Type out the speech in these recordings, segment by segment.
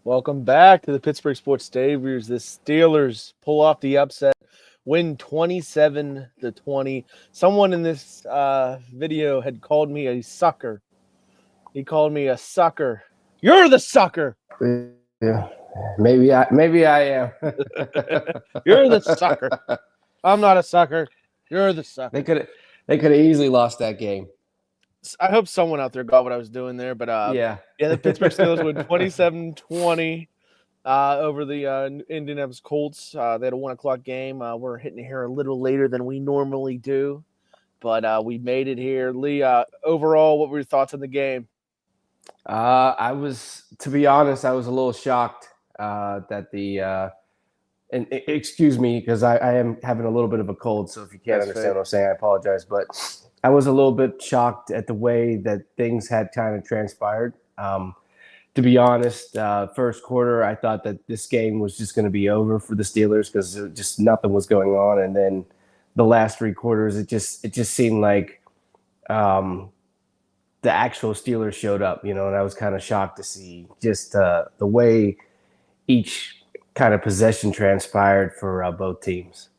Welcome back to the Pittsburgh Sports Saviors. The Steelers pull off the upset, win 27-20. Someone in this video had called me a sucker. He called me a sucker. You're the sucker. Yeah, maybe I am. You're the sucker. I'm not a sucker. You're the sucker. They could have easily lost that game. I hope someone out there got what I was doing there, but Yeah, the Pittsburgh Steelers win 27-20. Over the Indianapolis Colts. They had a 1 o'clock game. We're hitting here a little later than we normally do, but we made it here. Lee, overall, what were your thoughts on the game? to be honest, I was a little shocked that and excuse me because I am having a little bit of a cold, so if you can't understand what I'm saying, I apologize. But I was a little bit shocked at the way that things had kind of transpired. To be honest, first quarter, I thought that this game was just going to be over for the Steelers because just nothing was going on. And then the last three quarters, it just seemed like the actual Steelers showed up, and I was kind of shocked to see just the way each kind of possession transpired for both teams.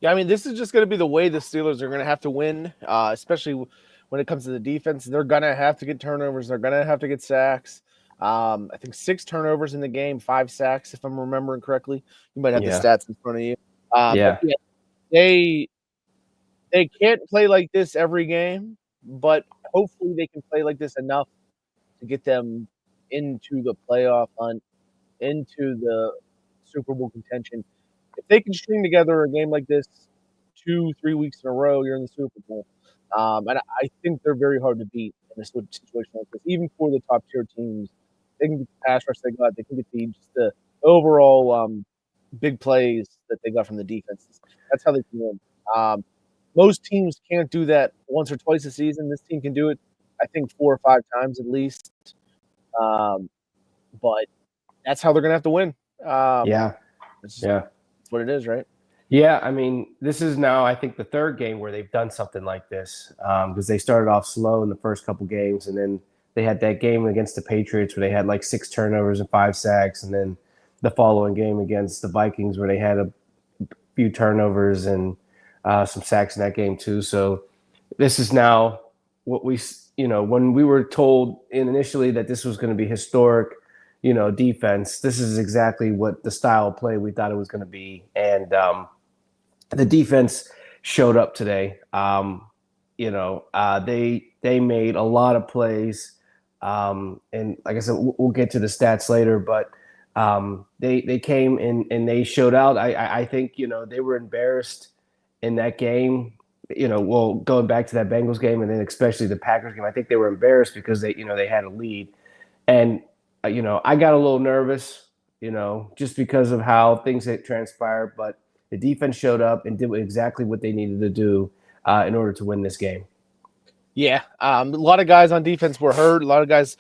Yeah, I mean, this is just going to be the way the Steelers are going to have to win, especially when it comes to the defense. They're going to have to get turnovers. They're going to have to get sacks. I think 6 turnovers in the game, 5 sacks, if I'm remembering correctly. You might have the stats in front of you. Yeah, they can't play like this every game, but hopefully they can play like this enough to get them into the playoff hunt, into the Super Bowl contention. If they can string together a game like this 2-3 weeks in a row, you're in the Super Bowl. And I think they're very hard to beat in a situation like this, even for the top tier teams. They can get the pass rush they got. They can get the overall big plays that they got from the defenses. That's how they can win. Most teams can't do that once or twice a season. This team can do it, I think, 4 or 5 times at least. But that's how they're going to have to win. That's what it is, right? Yeah, I mean, this is now, I think, the third game where they've done something like this because they started off slow in the first couple games, and then they had that game against the Patriots where they had like 6 turnovers and 5 sacks, and then the following game against the Vikings where they had a few turnovers and some sacks in that game too. So this is now what when we were told initially that this was going to be historic, defense, this is exactly what the style of play we thought it was going to be. And the defense showed up today. They made a lot of plays. And like I said, we'll get to the stats later, but they came in and they showed out. I think, they were embarrassed in that game, going back to that Bengals game and then especially the Packers game. I think they were embarrassed because they had a lead. And, I got a little nervous, just because of how things had transpired, but the defense showed up and did exactly what they needed to do in order to win this game. Yeah, a lot of guys on defense were hurt. A lot of guys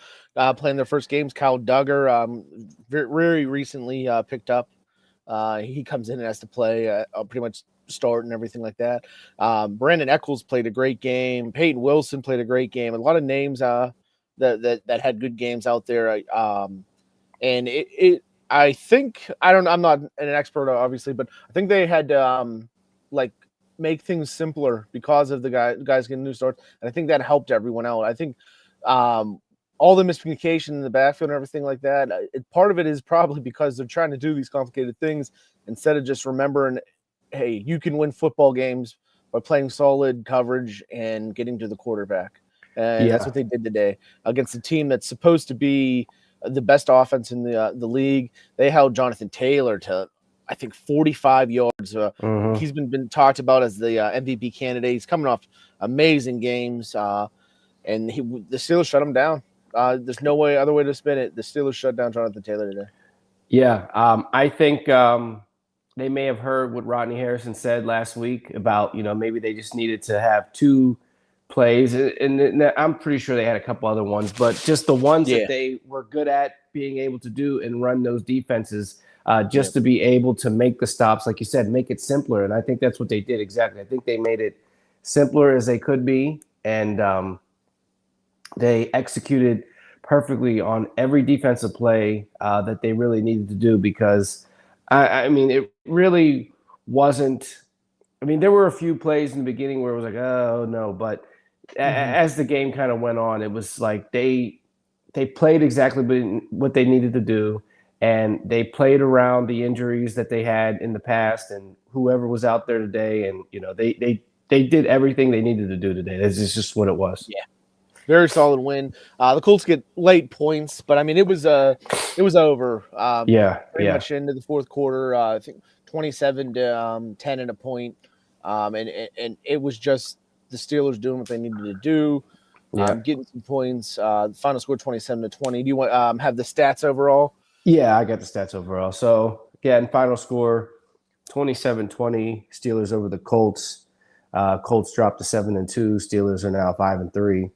playing their first games. Kyle Duggar very recently picked up. He comes in and has to play pretty much start and everything like that. Brandon Eccles played a great game. Peyton Wilson played a great game. A lot of names that had good games out there. And I think I'm not an expert obviously, but I think they had make things simpler because of the guys getting new starts, and I think that helped everyone out. I think all the miscommunication in the backfield and everything like that, part of it is probably because they're trying to do these complicated things instead of just remembering, hey, you can win football games by playing solid coverage and getting to the quarterback. And that's what they did today against a team that's supposed to be the best offense in the league. They held Jonathan Taylor to, I think, 45 yards. He's been talked about as the MVP candidate. He's coming off amazing games, and the Steelers shut him down. There's no other way to spin it. The Steelers shut down Jonathan Taylor today. Yeah, I think they may have heard what Rodney Harrison said last week about, maybe they just needed to have 2 plays, and I'm pretty sure they had a couple other ones, but just the ones that they were good at being able to do and run those defenses to be able to make the stops, like you said, make it simpler. And I think that's what they did exactly. I think they made it simpler as they could be, and they executed perfectly on every defensive play that they really needed to do because, I mean, it really wasn't. I mean, there were a few plays in the beginning where it was like, oh no, but as the game kind of went on, it was like they played exactly what they needed to do, and they played around the injuries that they had in the past and whoever was out there today, and they did everything they needed to do today. This is just what it was. Yeah. Very solid win. The Colts get late points, but I mean it was over. Pretty much into the fourth quarter. I think 27 to 10 and a point. And it was just the Steelers doing what they needed to do, getting some points. The final score 27-20. Do you want have the stats overall? Yeah, I got the stats overall. So again, final score 27-20. Steelers over the Colts. Colts dropped to 7-2. Steelers are now 5-3.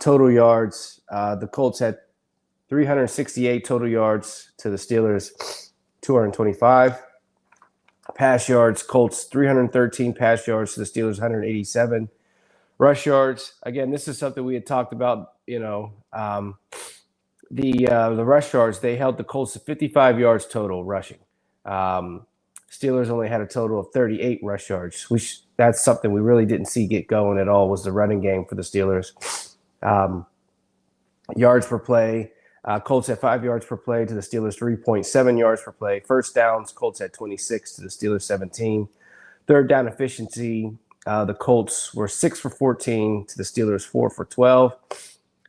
Total yards, the Colts had 368 total yards to the Steelers 225. Pass yards, Colts 313 pass yards to the Steelers 187. Rush yards, again, this is something we had talked about. The rush yards, they held the Colts to 55 yards total rushing. Steelers only had a total of 38 rush yards, which that's something we really didn't see get going at all, was the running game for the Steelers. Yards per play, Colts had 5 yards per play to the Steelers 3.7 yards per play. First downs, Colts had 26 to the Steelers 17. Third down efficiency, the Colts were 6 for 14 to the Steelers 4 for 12.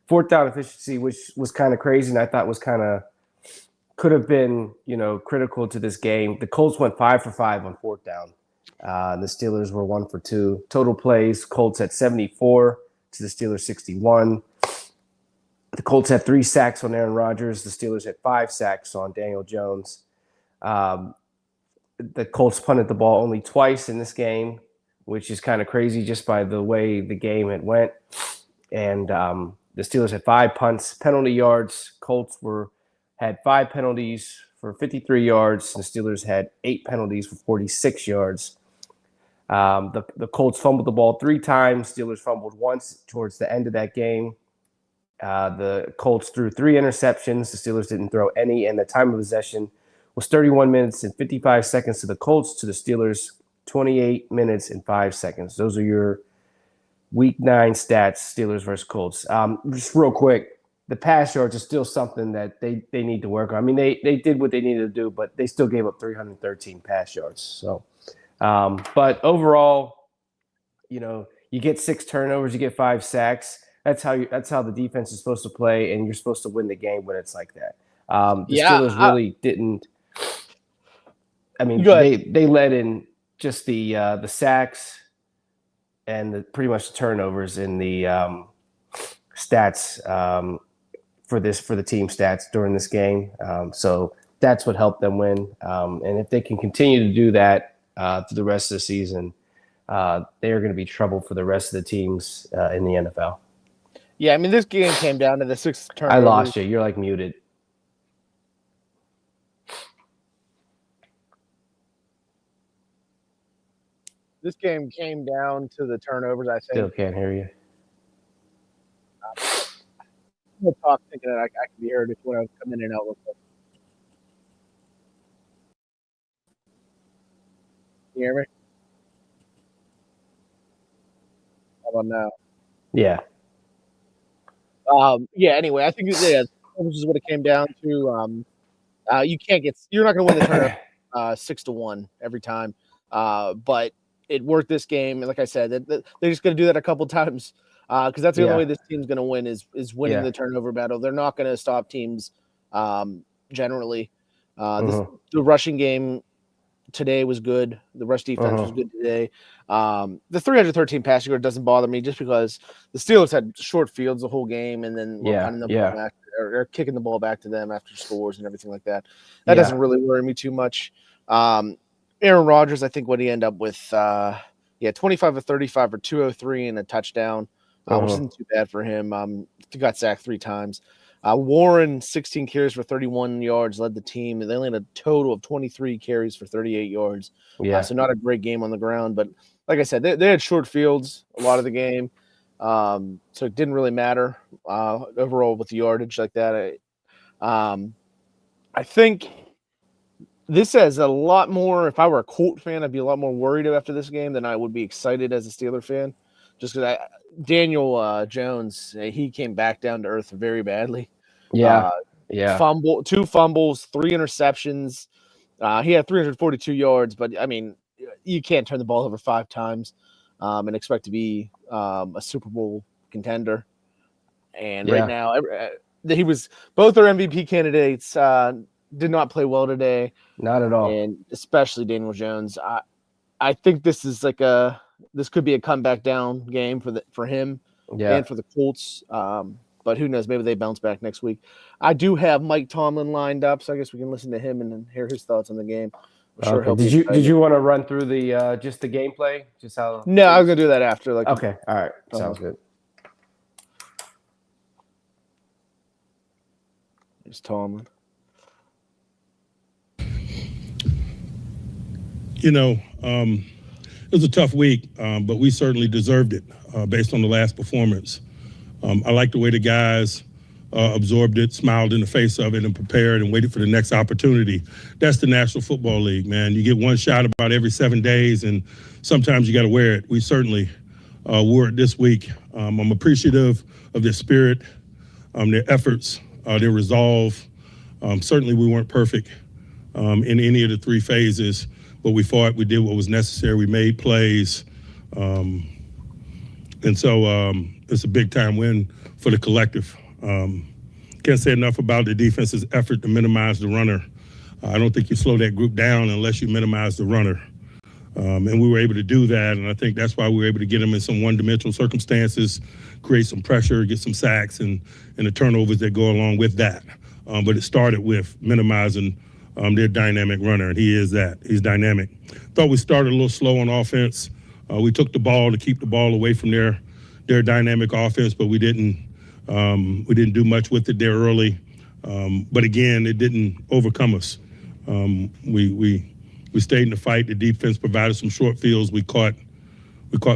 Fourth down efficiency, which was kind of crazy and I thought was could have been critical to this game. The Colts went 5 for 5 on fourth down. The Steelers were 1 for 2. Total plays, Colts had 74 to the Steelers 61. The Colts had 3 sacks on Aaron Rodgers. The Steelers had 5 sacks on Daniel Jones. The Colts punted the ball only twice in this game, which is kind of crazy just by the way the game had went. And the Steelers had 5 punts. Penalty yards, Colts had 5 penalties for 53 yards. The Steelers had 8 penalties for 46 yards. The Colts fumbled the ball 3 times. Steelers fumbled once towards the end of that game. The Colts threw 3 interceptions. The Steelers didn't throw any, and the time of possession was 31 minutes and 55 seconds to the Colts, to the Steelers 28 minutes and 5 seconds. Those are your Week 9 stats, Steelers versus Colts. Just real quick, the pass yards are still something that they need to work on. I mean, they did what they needed to do, but they still gave up 313 pass yards. So, but overall, you get 6 turnovers, you get 5 sacks. That's how the defense is supposed to play, and you're supposed to win the game when it's like that. The Steelers really didn't. I mean, they led in just the sacks and pretty much the turnovers in the stats for the team stats during this game. So that's what helped them win. And if they can continue to do that through the rest of the season, they are going to be trouble for the rest of the teams in the NFL. Yeah, I mean, this game came down to the 6 turnovers. I lost you. You're like muted. This game came down to the turnovers, I think. Still can't hear you. I'm talk thinking that I can be heard if you want to come in and out real quick. Can you hear me? How about now? Yeah. Anyway, I think this is what it came down to. You're not going to win the tournament 6-1 every time. But it worked this game, and like I said, they're just going to do that a couple times because that's the only way this team's going to win is winning the turnover battle. They're not going to stop teams generally. The rushing game today was good. The rush defense was good today. The 313 passing yard doesn't bother me just because the Steelers had short fields the whole game, and then we're punting the ball back or kicking the ball back to them after scores and everything like that. That doesn't really worry me too much. Aaron Rodgers, I think what he ended up with, 25 of 35 for 203 and a touchdown, which isn't too bad for him. He got sacked 3 times. Warren, 16 carries for 31 yards, led the team. They only had a total of 23 carries for 38 yards. So not a great game on the ground. But like I said, they had short fields a lot of the game. So it didn't really matter overall with the yardage like that. I think this has a lot more. If I were a Colt fan, I'd be a lot more worried after this game than I would be excited as a Steeler fan. Just because Daniel Jones, he came back down to earth very badly. Yeah, Two fumbles, 3 interceptions. He had 342 yards, but I mean, you can't turn the ball over 5 times and expect to be a Super Bowl contender. And right now, he was both our MVP candidates. Did not play well today. Not at all. And especially Daniel Jones. I think this is this could be a comeback down game for him and for the Colts. But who knows? Maybe they bounce back next week. I do have Mike Tomlin lined up, so I guess we can listen to him and hear his thoughts on the game. Sure. Did you want to run through the just the gameplay? Just how? No, I was gonna do that after. Okay. All right. Sounds good. It's Tomlin. It was a tough week, but we certainly deserved it based on the last performance. I like the way the guys absorbed it, smiled in the face of it, and prepared and waited for the next opportunity. That's the National Football League, man. You get one shot about every 7 days, and sometimes you got to wear it. We certainly wore it this week. I'm appreciative of their spirit, their efforts, their resolve. Certainly we weren't perfect in any of the 3 phases, but we fought. We did what was necessary. We made plays. And so it's a big-time win for the collective. Can't say enough about the defense's effort to minimize the runner. I don't think you slow that group down unless you minimize the runner. And we were able to do that, and I think that's why we were able to get them in some one-dimensional circumstances, create some pressure, get some sacks, and the turnovers that go along with that. But it started with minimizing their dynamic runner, and he is that. He's dynamic. Thought we started a little slow on offense. We took the ball to keep the ball away from their dynamic offense, but we didn't do much with it there early. But again, it didn't overcome us. We stayed in the fight. The defense provided some short fields. We caught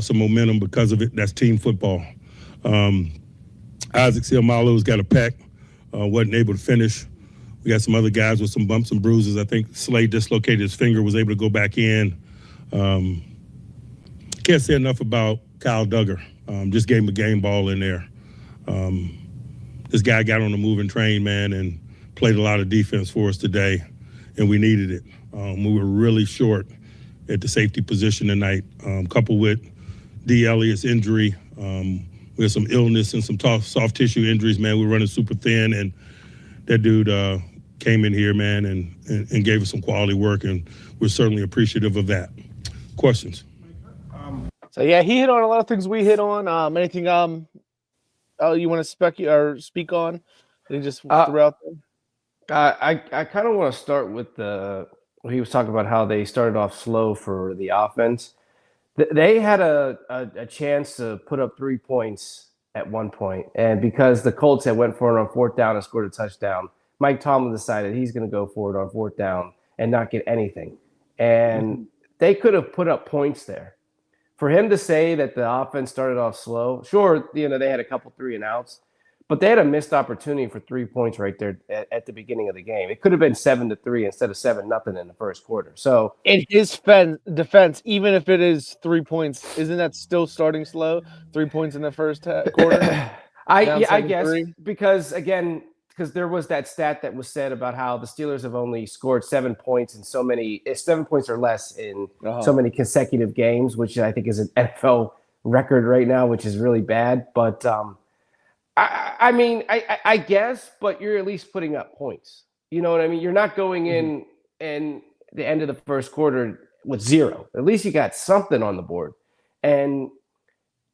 some momentum because of it. That's team football. Isaac Seumalo's got a peck. Wasn't able to finish. We got some other guys with some bumps and bruises. I think Slade dislocated his finger, was able to go back in. Can't say enough about Kyle Duggar. Just gave him a game ball in there. This guy got on the moving train, man, and played a lot of defense for us today, and we needed it. We were really short at the safety position tonight, coupled with D. Elliott's injury. We had some illness and some soft tissue injuries, man. We were running super thin, and that dude came in here, man, and gave us some quality work, and we're certainly appreciative of that. Questions? So yeah, he hit on a lot of things we hit on. Anything you want to speak on? He just threw out there. I kind of want to start with he was talking about how they started off slow for the offense. They had a chance to put up 3 points at one point, and because the Colts had went for it on 4th down and scored a touchdown, Mike Tomlin decided he's going to go for it on 4th down and not get anything. And they could have put up points there. For him to say that the offense started off slow, sure, they had a couple 3-and-outs, but they had a missed opportunity for 3 points right there at the beginning of the game. It could have been 7-3 instead of 7-0 in the first quarter. So in his defense, even if it is 3 points, isn't that still starting slow? 3 points in the first quarter. I guess because there was that stat that was said about how the Steelers have only scored 7 points in 7 points or less in so many consecutive games, which I think is an NFL record right now, which is really bad. But I guess, but you're at least putting up points. You know what I mean? You're not going in and the end of the first quarter with 0. At least you got something on the board. And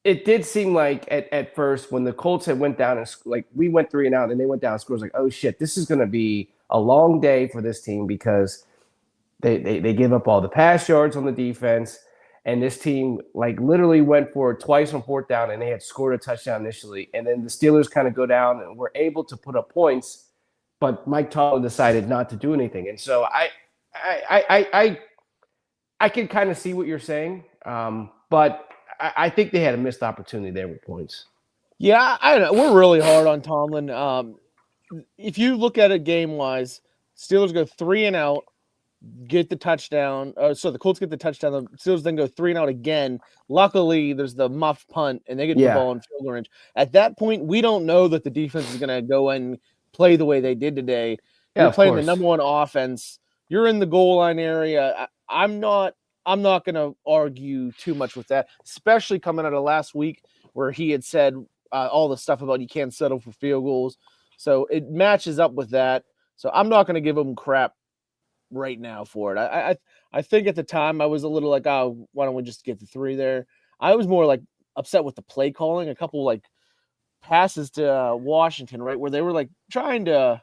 it did seem like at first when the Colts had went down and we went 3-and-out and they went down and scores, like, oh shit, this is going to be a long day for this team because they give up all the pass yards on the defense, and this team literally went for it twice on 4th down and they had scored a touchdown initially, and then the Steelers kind of go down and were able to put up points, but Mike Tomlin decided not to do anything, and so I can kind of see what you're saying, but I think they had a missed opportunity there with points. Yeah, I don't know. We're really hard on Tomlin. If you look at it game-wise, Steelers go 3 and out, get the touchdown. So the Colts get the touchdown. The Steelers then go 3 and out again. Luckily, there's the muffed punt, and they get the ball in field goal range. At that point, we don't know that the defense is going to go and play the way they did today. You're playing the number one offense. You're in the goal line area. I'm not going to argue too much with that, especially coming out of last week where he had said all the stuff about you can't settle for field goals. So it matches up with that. So I'm not going to give him crap right now for it. I think at the time I was a little like, oh, why don't we just get the 3 there? I was more like upset with the play calling. A couple like passes to Washington, right, where they were like trying to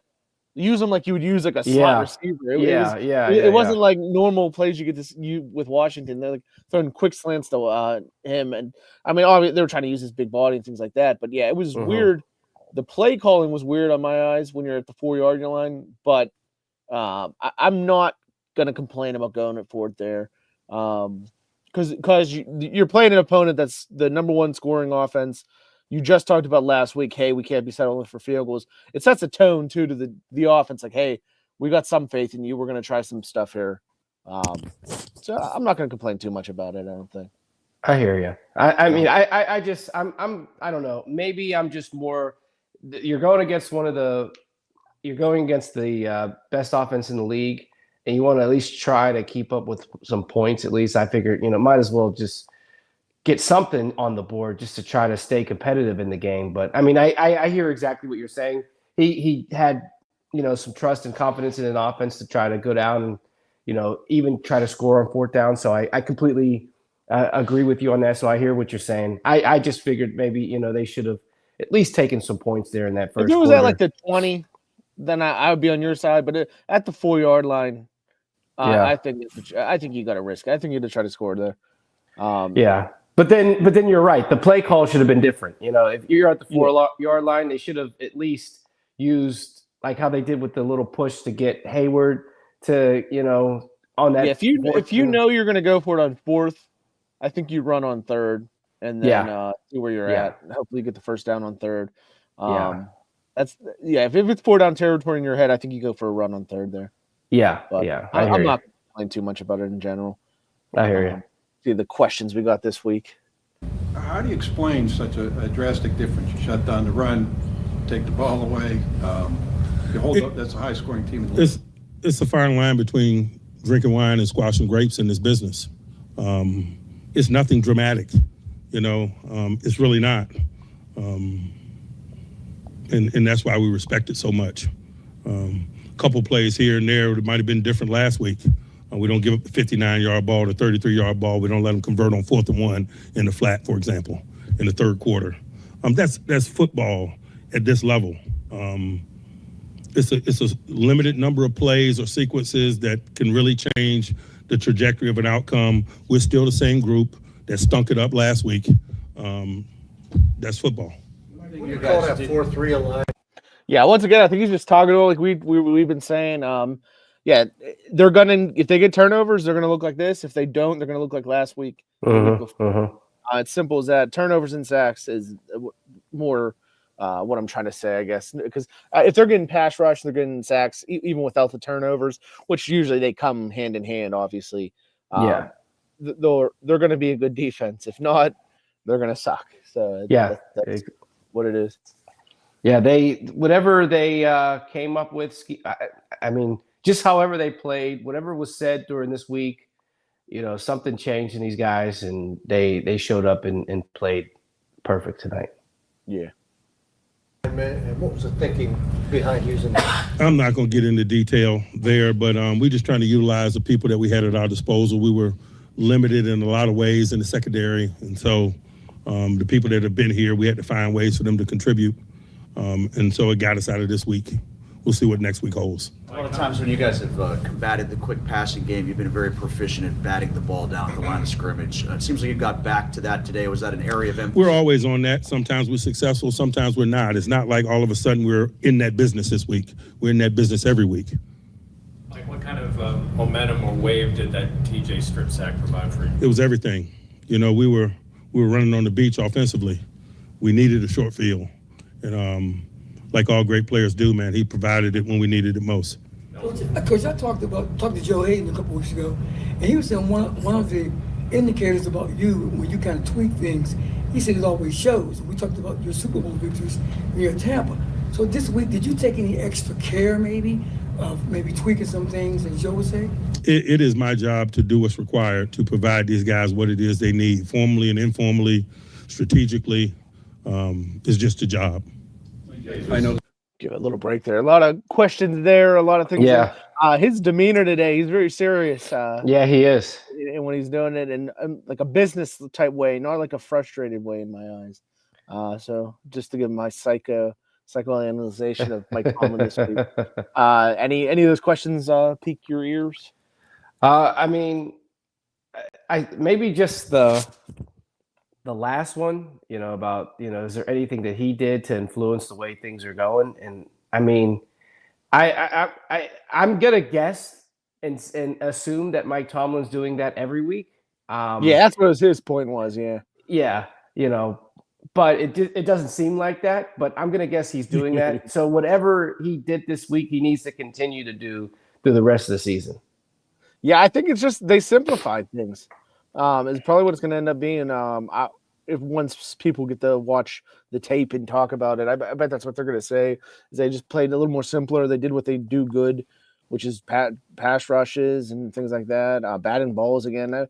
use them like you would use like a slot receiver. It wasn't like normal plays you get to with Washington. They're like throwing quick slants to him, and I mean, obviously they were trying to use his big body and things like that. But yeah, it was weird. The play calling was weird on my eyes when you're at the 4-yard line, but I'm not gonna complain about going for it there, because you're playing an opponent that's the number one scoring offense. You just talked about last week, hey, we can't be settling for field goals. It sets a tone, too, to the offense, like, hey, we got some faith in you. We're going to try some stuff here. So I'm not going to complain too much about it, I don't think. I hear you. I mean, I don't know. Maybe I'm just more – you're going against the best offense in the league, and you want to at least try to keep up with some points at least. I figured, might as well just – get something on the board just to try to stay competitive in the game. But I mean, I hear exactly what you're saying. He had, some trust and confidence in an offense to try to go down and, even try to score on 4th down. So I completely agree with you on that. So I hear what you're saying. I just figured maybe, they should have at least taken some points there in that first If it was quarter. at like the 20, then I would be on your side. But at the 4-yard line, I think you got to risk it. I think you got to try to score there. Yeah. But then you're right. The play call should have been different. If you're at the 4-yard line, they should have at least used like how they did with the little push to get Hayward to, on that. Yeah, if you know you're going to go for it on 4th, I think you run on 3rd and then see where you're at. Hopefully you get the first down on 3rd. If it's 4-down territory in your head, I think you go for a run on 3rd there. Yeah, but I'm not complaining too much about it in general. I hear you. See the questions we got this week. How do you explain such a drastic difference? You shut down the run, take the ball away. You hold up. That's a high-scoring team in the league. It's a fine line between drinking wine and squashing grapes in this business. It's nothing dramatic, It's really not, and that's why we respect it so much. A couple plays here and there, it might have been different last week. We don't give up the 59-yard ball, the 33-yard ball. We don't let them convert on 4th and 1 in the flat, for example, in the 3rd quarter. That's football at this level. It's a limited number of plays or sequences that can really change the trajectory of an outcome. We're still the same group that stunk it up last week. That's football. You call that 4-3 line? Yeah, once again, I think he's just talking about like we've been saying. They're gonna if they get turnovers, they're gonna look like this. If they don't, they're gonna look like last week. It's simple as that. Turnovers and sacks is more what I'm trying to say, I guess, because if they're getting pass rush, they're getting sacks even without the turnovers, which usually they come hand in hand. Obviously, they're going to be a good defense. If not, they're going to suck. So that's what it is. Yeah, whatever they came up with. I mean, just however they played, whatever was said during this week, something changed in these guys, and they showed up and played perfect tonight. Yeah. And what was the thinking behind using that? I'm not going to get into detail there, but we're just trying to utilize the people that we had at our disposal. We were limited in a lot of ways in the secondary, and so the people that have been here, we had to find ways for them to contribute, and so it got us out of this week. We'll see what next week holds. A lot of times when you guys have combated the quick passing game, you've been very proficient at batting the ball down at the line of scrimmage. It seems like you got back to that today. Was that an area of emphasis? We're always on that. Sometimes we're successful, sometimes we're not. It's not like all of a sudden we're in that business this week. We're in that business every week. Like what kind of momentum or wave did that TJ strip sack provide for you? It was everything. We we were running on the beach offensively. We needed a short field. And like all great players do, man, he provided it when we needed it most. Coach, I talked to Joe Hayden a couple weeks ago, and he was saying one of the indicators about you when you kind of tweak things, he said it always shows. We talked about your Super Bowl victories near Tampa. So this week, did you take any extra care maybe of maybe tweaking some things, as Joe would say? It is my job to do what's required to provide these guys what it is they need, formally and informally, strategically. It's just a job. I know. Give it a little break there. A lot of questions there, a lot of things. Yeah. His demeanor today, he's very serious. Yeah, he is. And when he's doing it in like a business type way, not like a frustrated way in my eyes. So just to give my psychoanalyzation of Mike Tomlin this week. Any of those questions pique your ears? I mean, I maybe just the last one, about, is there anything that he did to influence the way things are going? And I mean, I'm gonna guess and assume that Mike Tomlin's doing that every week. Yeah, that's what his point was. Yeah. Yeah, but it doesn't seem like that. But I'm gonna guess he's doing that. So whatever he did this week, he needs to continue to do through the rest of the season. Yeah, I think it's just they simplified things. It's probably what it's going to end up being. If once people get to watch the tape and talk about it, I bet that's what they're going to say. Is they just played a little more simpler. They did what they do good, which is pass rushes and things like that. Batting balls again.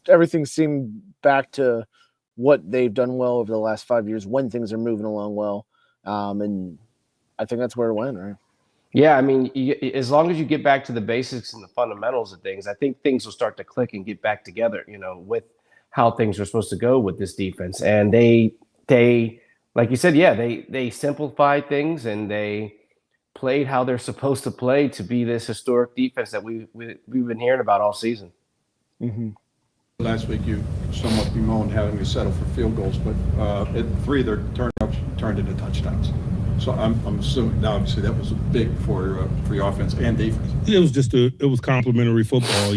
Everything seemed back to what they've done well over the last 5 years when things are moving along well. And I think that's where it went, right? Yeah, I mean, as long as you get back to the basics and the fundamentals of things, I think things will start to click and get back together, with how things are supposed to go with this defense. And they like you said, yeah, they simplified things and they played how they're supposed to play to be this historic defense that we've been hearing about all season. Mm-hmm. Last week you somewhat bemoaned having to settle for field goals, but three of their turnovers turned into touchdowns. So I'm assuming now, obviously, that was big for your offense and defense. It was it was complimentary football,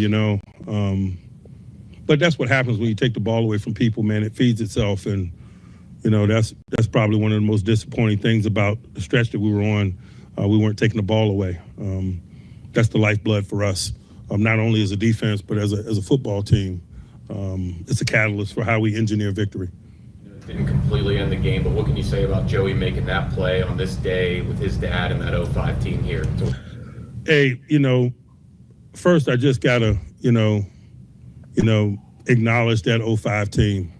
but that's what happens when you take the ball away from people, man. It feeds itself, and that's probably one of the most disappointing things about the stretch that we were on. We weren't taking the ball away. That's the lifeblood for us, not only as a defense but as a football team. It's a catalyst for how we engineer victory. Didn't completely end the game, but what can you say about Joey making that play on this day with his dad and that 05 team here? Hey, first I just gotta, acknowledge that 05 team.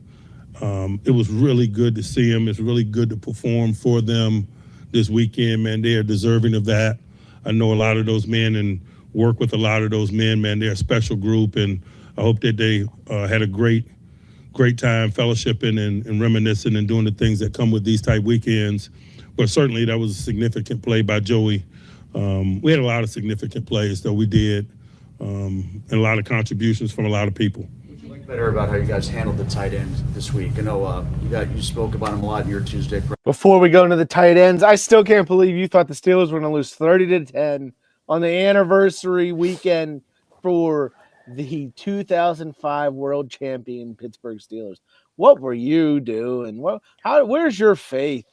It was really good to see them. It's really good to perform for them this weekend, man. They are deserving of that. I know a lot of those men and work with a lot of those men, man. They're a special group, and I hope that they had a great time fellowshipping and reminiscing and doing the things that come with these type weekends. But certainly that was a significant play by Joey. We had a lot of significant plays that we did, and a lot of contributions from a lot of people. Would you like better about how you guys handled the tight end this week? I know you spoke about him a lot in your Tuesday press. Before we go into the tight ends, I still can't believe you thought the Steelers were going to lose 30-10 on the anniversary weekend for the 2005 world champion Pittsburgh Steelers. What were you doing? Where's your faith?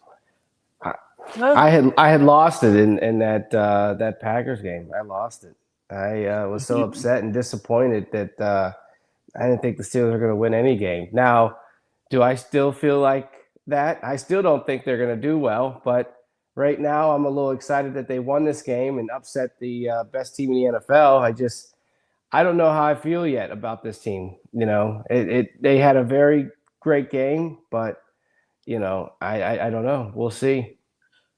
I had lost it in that Packers game. I lost it. I was so upset and disappointed that I didn't think the Steelers were going to win any game. Now, do I still feel like that? I still don't think they're going to do well, but right now I'm a little excited that they won this game and upset the best team in the NFL. I don't know how I feel yet about this team. They had a very great game, but I don't know. We'll see.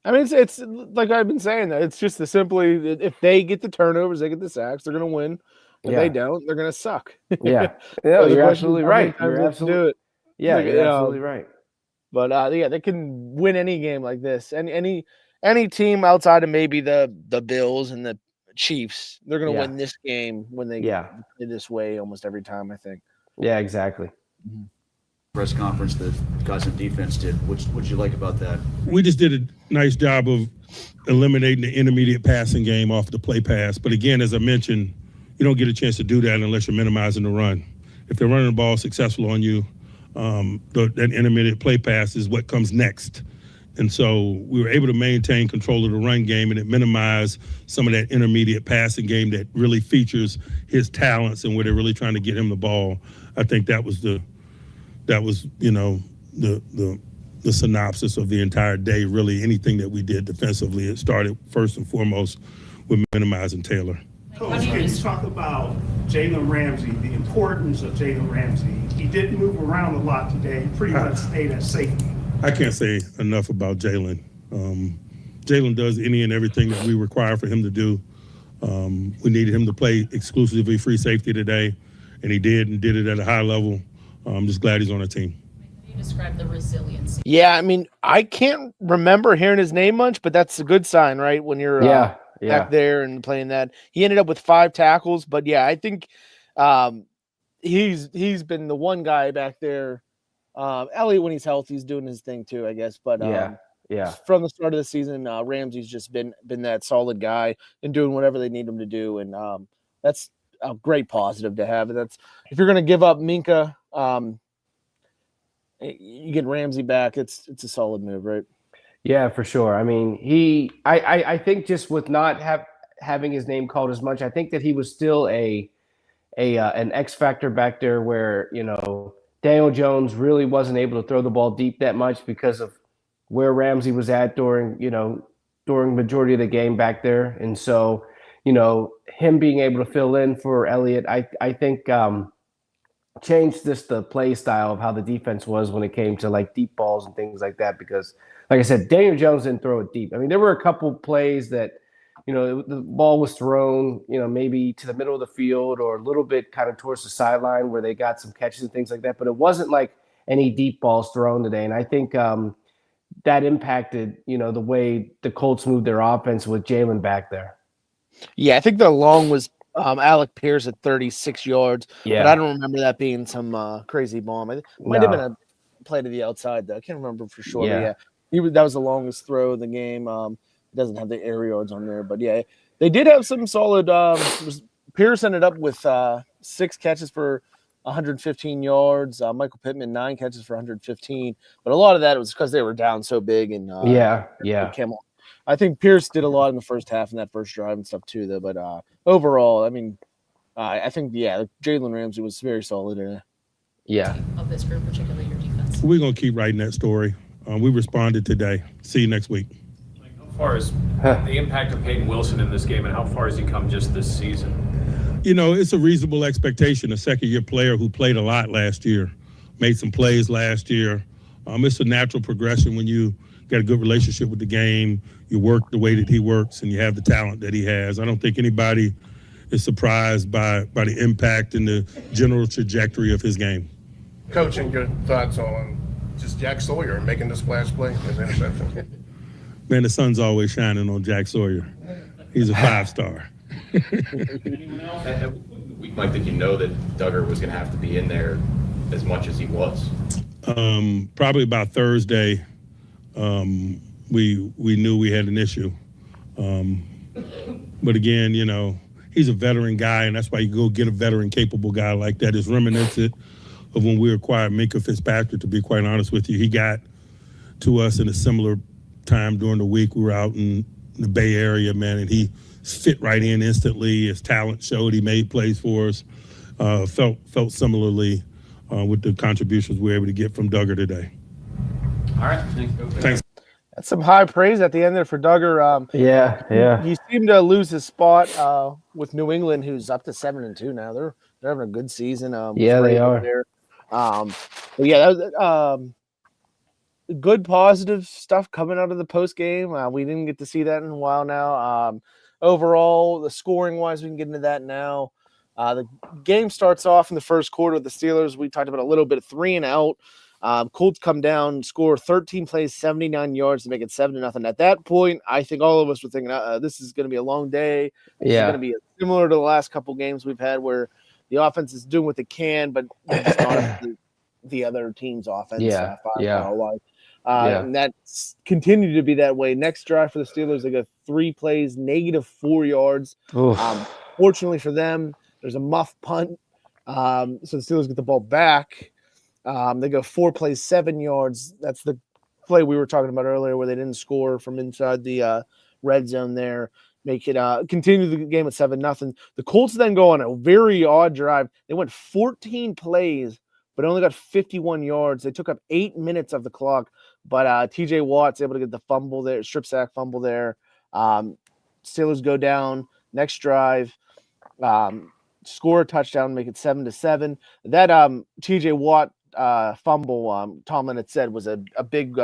I mean, it's like I've been saying, that it's just simply if they get the turnovers, they get the sacks, they're going to win. If they don't, they're going to suck. Yeah, So you're absolutely right. You're absolutely absolutely right. But they can win any game like this. And any team outside of maybe the Bills and the Chiefs, they're going to win this game when they play this way almost every time, I think. Yeah, exactly. Mm-hmm. Press conference that guys on defense did. What'd you like about that? We just did a nice job of eliminating the intermediate passing game off the play pass. But again, as I mentioned, you don't get a chance to do that unless you're minimizing the run. If they're running the ball successful on you, that intermediate play pass is what comes next. And so we were able to maintain control of the run game, and it minimized some of that intermediate passing game that really features his talents and where they're really trying to get him the ball. I think that was the synopsis of the entire day. Really, anything that we did defensively, it started first and foremost with minimizing Taylor. Coach, can you talk about Jalen Ramsey, the importance of Jalen Ramsey? He didn't move around a lot today. He pretty much stayed at safety. I can't say enough about Jalen. Jalen does any and everything that we require for him to do. We needed him to play exclusively free safety today, and he did, and did it at a high level. I'm just glad he's on the team. You describe the resiliency. Yeah, I mean, I can't remember hearing his name much, but that's a good sign, right? When you're back there and playing that. He ended up with 5 tackles, but yeah, I think he's been the one guy back there. Elliott, when he's healthy, he's doing his thing too, I guess. But from the start of the season, Ramsey's just been that solid guy and doing whatever they need him to do, and that's a great positive to have. That's if you're going to give up Minka, you get Ramsey back. It's a solid move, right? Yeah, for sure. I mean, I think just with not having his name called as much, I think that he was still an X factor back there where, Daniel Jones really wasn't able to throw the ball deep that much because of where Ramsey was at during majority of the game back there. And so, him being able to fill in for Elliott, I think changed just the play style of how the defense was when it came to like deep balls and things like that. Because like I said, Daniel Jones didn't throw it deep. I mean, there were a couple plays that, the ball was thrown, maybe to the middle of the field or a little bit kind of towards the sideline where they got some catches and things like that. But it wasn't like any deep balls thrown today. And I think that impacted, the way the Colts moved their offense with Jalen back there. Yeah, I think the long was Alec Pierce at 36 yards. Yeah. But I don't remember that being some crazy bomb. It might have been a play to the outside, though. I can't remember for sure. Yeah. But yeah, that was the longest throw of the game. Doesn't have the air yards on there, but yeah, they did have some solid. Pierce ended up with 6 catches for 115 yards. Michael Pittman 9 catches for 115, but a lot of that was because they were down so big. And I think Pierce did a lot in the first half in that first drive and stuff too, though. But overall, I mean, I think Jalen Ramsey was very solid in it. Yeah, of this group, particularly your defense. We're gonna keep writing that story. We responded today. See you next week. How far is the impact of Peyton Wilson in this game, and how far has he come just this season? It's a reasonable expectation. A second-year player who played a lot last year, made some plays last year. It's a natural progression when you got a good relationship with the game, you work the way that he works, and you have the talent that he has. I don't think anybody is surprised by the impact and the general trajectory of his game. Coaching, your thoughts on just Jack Sawyer making the splash play, his interception? Man, the sun's always shining on Jack Sawyer. He's a 5-star. Week, Mike, did you know that Duggar was going to have to be in there as much as he was? Probably about Thursday, we knew we had an issue. But again, he's a veteran guy, and that's why you go get a veteran, capable guy like that. It's reminiscent of when we acquired Minka Fitzpatrick, to be quite honest with you. He got to us in a similar time during the week. We were out in the Bay Area, man, and he fit right in instantly. His talent showed. He made plays for us. Felt similarly with the contributions we were able to get from Duggar today. All right, thanks. That's some high praise at the end there for Duggar. He seemed to lose his spot with New England, who's up to 7-2 now. They're having a good season. They are. There. That was good positive stuff coming out of the post game. We didn't get to see that in a while now. Overall, the scoring wise, we can get into that now. The game starts off in the first quarter with the Steelers. We talked about a little bit of 3 and out. Colts come down, score 13 plays, 79 yards to make it 7-0. At that point, I think all of us were thinking, this is going to be a long day. It's going to be similar to the last couple games we've had where the offense is doing what they can, but they're just not the other team's offense. And that's continued to be that way. Next drive for the Steelers, they go 3 plays, -4 yards. Fortunately for them, there's a muff punt. So the Steelers get the ball back. They go 4 plays, 7 yards. That's the play we were talking about earlier where they didn't score from inside the red zone there. Make it continue the game at 7-0. The Colts then go on a very odd drive. They went 14 plays, but only got 51 yards. They took up 8 minutes of the clock, but TJ Watt's able to get the fumble there, strip sack fumble there. Steelers go down. Next drive, score a touchdown, make it 7-7. That TJ Watt fumble, Tomlin had said was a big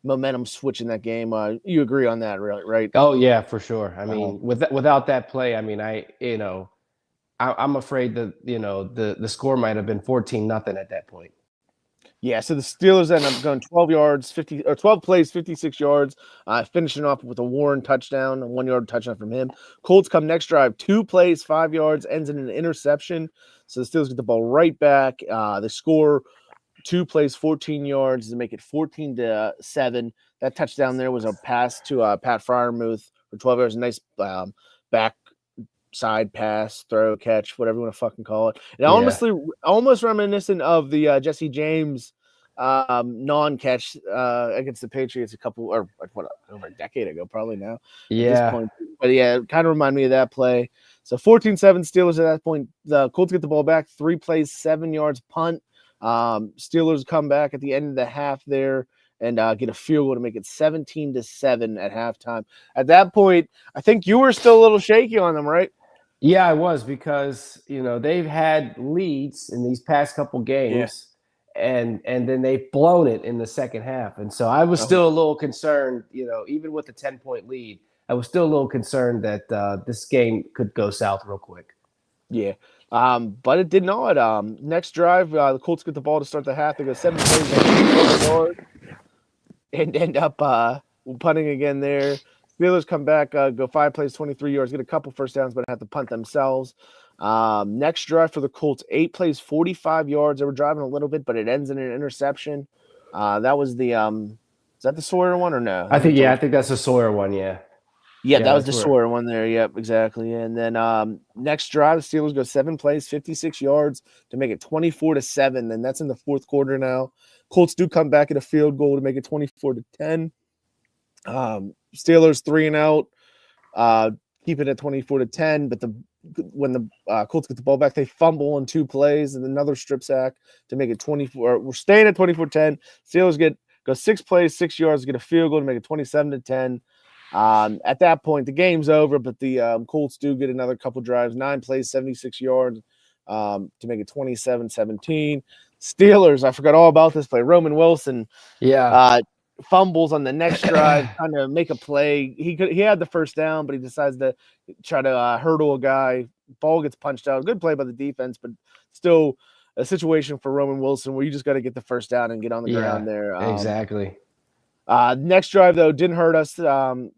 momentum switch in that game. You agree on that, right? Oh yeah, for sure. I mean, without that play, I mean, I'm afraid that the score might have been 14-0 at that point. Yeah, so the Steelers end up going 12 plays, 56 yards, finishing off with a Warren touchdown, a 1-yard touchdown from him. Colts come next drive, 2 plays, 5 yards, ends in an interception. So the Steelers get the ball right back. They score 2 plays, 14 yards to make it 14-7. That touchdown there was a pass to Pat Freiermuth for 12 yards. A nice back side pass, throw, catch, whatever you want to fucking call it. And almost reminiscent of the Jesse James non-catch against the Patriots over a decade ago, probably now. At this point. But yeah, it kind of reminded me of that play. So 14-7 Steelers at that point. The Colts get the ball back, 3 plays, 7 yards, punt. Steelers come back at the end of the half there and get a field goal to make it 17-7 at halftime. At that point, I think you were still a little shaky on them, right? Yeah, I was, because they've had leads in these past couple games, and then they've blown it in the second half, and so I was still a little concerned. Even with the 10-point lead, I was still a little concerned that this game could go south real quick. Yeah, but it did not. Next drive, the Colts get the ball to start the half. They go 7 plays and end up punting again there. Steelers come back, go 5 plays, 23 yards, get a couple first downs, but have to punt themselves. Next drive for the Colts, 8 plays, 45 yards. They were driving a little bit, but it ends in an interception. That was the is that the Sawyer one or no? I think that's the Sawyer one. Yeah, that was the Sawyer one there. Yep, exactly. And then next drive, the Steelers go 7 plays, 56 yards to make it 24-7, and that's in the fourth quarter now. Colts do come back at a field goal to make it 24-10. Steelers 3 and out, keep it at 24-10. But when the Colts get the ball back, they fumble on 2 plays and another strip sack to make it 24. We're staying at 24-10. Steelers go 6 plays, 6 yards, get a field goal to make it 27-10. At that point, the game's over, but the Colts do get another couple drives, 9 plays, 76 yards to make it 27-17. Steelers, I forgot all about this play. Roman Wilson, fumbles on the next drive, trying to make a play. He had the first down, but he decides to try to hurdle a guy. Ball gets punched out. Good play by the defense, but still a situation for Roman Wilson where you just got to get the first down and get on the ground there. Exactly. Next drive, though, didn't hurt us.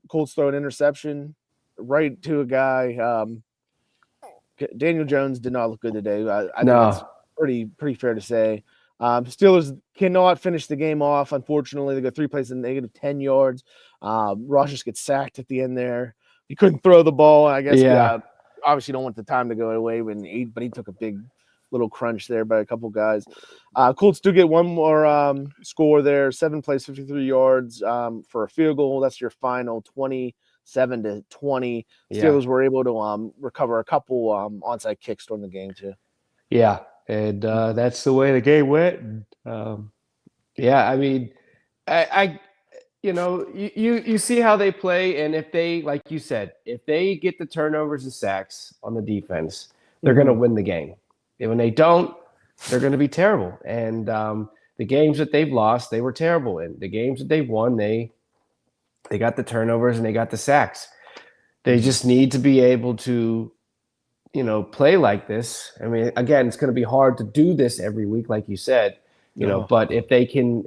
Colts throw an interception right to a guy. Daniel Jones did not look good today. I think that's pretty fair to say. Steelers cannot finish the game off. Unfortunately, they go 3 plays in negative 10 yards. Rogers gets sacked at the end there. He couldn't throw the ball. I guess obviously don't want the time to go away but he took a big little crunch there by a couple guys. Colts do get one more score there. 7 plays, 53 yards for a field goal. That's your final 27-20. Steelers were able to recover a couple onside kicks during the game too. Yeah. And that's the way the game went. I mean, you see how they play, and if they, like you said, if they get the turnovers and sacks on the defense, they're going to win the game. And when they don't, they're going to be terrible. And the games that they've lost, they were terrible in. The games that they've won, they got the turnovers and they got the sacks. They just need to be able to play like this. I mean, again, it's going to be hard to do this every week, like you said, but if they can,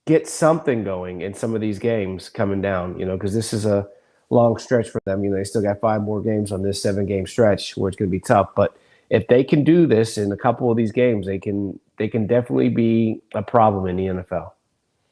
get something going in some of these games coming down, because this is a long stretch for them. They still got 5 more games on this 7-game stretch where it's going to be tough. But if they can do this in a couple of these games, they can definitely be a problem in the NFL.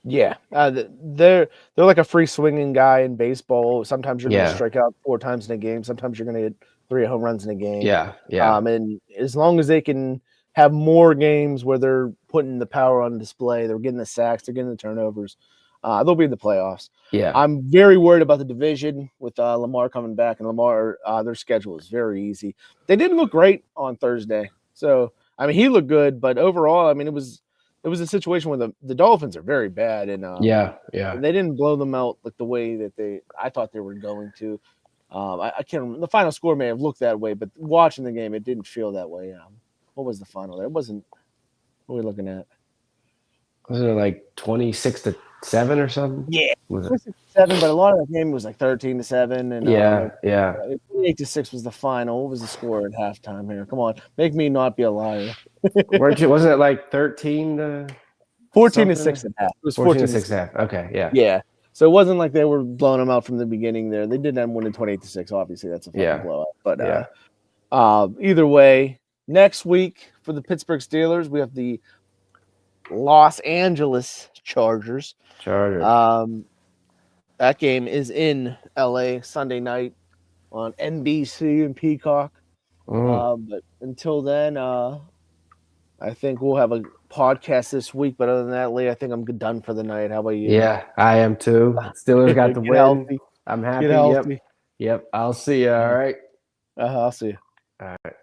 Yeah, they're like a free swinging guy in baseball. Sometimes you're going to strike out 4 times in a game. Sometimes you're going to hit 3 home runs in a game. Yeah. And as long as they can have more games where they're putting the power on display. They're getting the sacks. They're getting the turnovers. They'll be in the playoffs. Yeah. I'm very worried about the division with Lamar coming back, and Lamar, their schedule is very easy. They didn't look great on Thursday. So, I mean, he looked good, but overall, I mean, it was a situation where the Dolphins are very bad, and Yeah. and they didn't blow them out like the way that I thought they were going to. I can't remember. The final score may have looked that way, but watching the game, it didn't feel that way. What was the final there? It wasn't. What are we looking at? Was it like 26-7 or something? Yeah, Was it? 7, but a lot of that game was like 13-7, and Yeah. 28-6 was the final. What was the score at halftime here? Come on, make me not be a liar. Wasn't it like 13 to 14-6 at half. It was 14-6 half? Okay, yeah. Yeah. So it wasn't like they were blowing them out from the beginning there. They did end winning 28-6. Obviously, that's a fucking blowout. But either way, next week for the Pittsburgh Steelers, we have the Los Angeles Chargers. That game is in LA Sunday night on NBC and Peacock. But until then, I think we'll have a podcast this week. But other than that, Lee, I think I'm done for the night. How about you? Yeah, I am too. Steelers got the Get win. healthy. I'm happy. Get healthy. Yep. I'll see you. All right. I'll see you. All right.